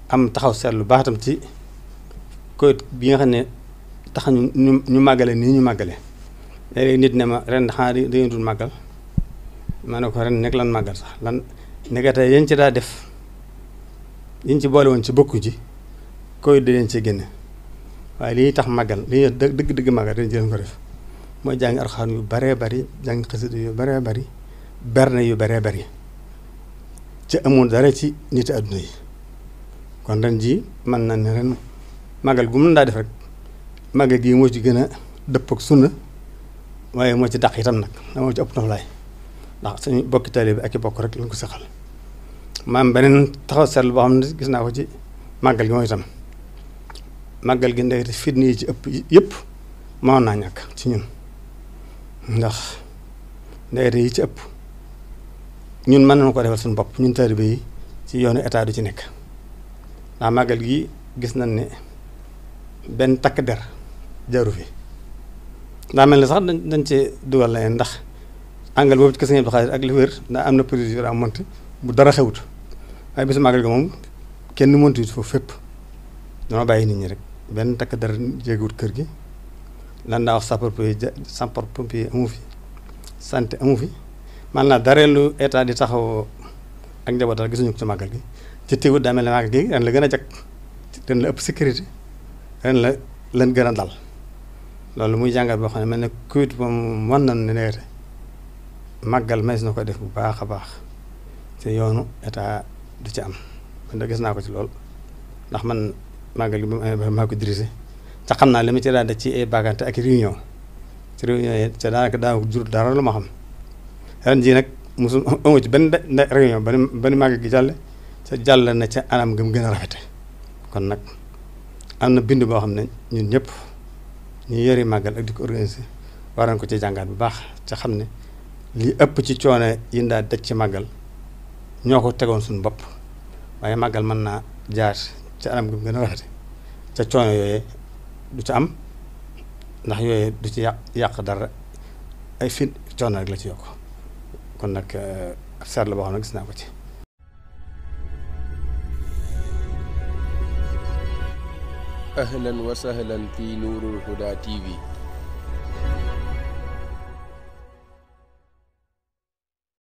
am taxaw seetlu baax tam ci Covid bi nga xam ne tax ñu màggale nii ñu màggale léegi nit ne ma ren xanaa dañu dul màggal ma ne ko ren nekk lan màggal sax lan nekkate yéen ci daa def yiñ ci boole woon ci bokku ci Covid da leen ci génne waaye li ñuy tax màggal li ñuy dëgg màggal dañ jëleen ko def mooy jàng Alxuraan yu baree bari jàng xasida yu baree bari berne yu baree bari ci amul dara ci nit adduna yi kon ren ji mën na ne ren màggal gu mën daa def rek màggal gii moo ci gën a dëpp ak sunna waaye moo ci dàq itam nag moo ci ëpp noflaay ndax suñu bokki taalibe bi ak i bokk rek lañ ko saxal maam beneen taxaw seetlu boo xam ne gis naa ko ci màggal gi mooy itam màggal gi ndekete fitna yi ci ëpp yëpp mënoon naa ñàkk ci ñun ndax ndekete yi ci ëpp ñun mën nañu ko defal suñu bopp ñun taalibe yi ci yoonu état du ci nekk ndax màggal gi gis nañ ne benn takk der jaru fi daa mel ni sax dañ cee dugal la ndax angal boobu ci kese Abdou Khadre ak li wér ndax am na procédure am monte bu dara xewut waaye bisu màggal gi moom kenn monte it foofu fépp dama bàyyi nit ñi rek benn takk der jéeguwut kër gi lan daa wax sapeur pompier amu fi santé amu fi man naa dareelu état di taxaw ak njabootal gisuñu ko ci màggal gi ci teewut daa mel ne màggal gi ren la gën a jag ren la ëpp sécurité ren la lan gën a dal loolu muy jàngat boo xam ne mel ne Covid moom mën nañu ne neete màggal mais na ko def bu baax a baax te yoonu état du ci am man da gis naa ko ci lool ndax man màggal gi bi mu amee maa ko dirigé te xam naa li ma ci daan def ci ay bagante ak réunion ci réunion yi te daanaka daa jur dara lu ma xam ren jii nag mosul amu ci benn réunion ba ni màggal gi jàlle ca jàll na ca anam gëm gën a rafete kon nag am na bind boo xam ne ñun ñëpp ñu yori màggal ak di ko organiser war nañ ko ci jàngaat bu baax ca xam ne li ëpp ci coono yi daa daj ci màggal ñoo ko tegoon suñu bopp waaye màggal mën naa jaar ca anam gëm gën a rafete ca coono yooyee du ci am ndax yooyee du ci yàq dara ay fin coono rek la ci yokk kon nag seet la boo xam ne gis naa ko ci. ahlan wa sahlan fi Nuurul Huda TV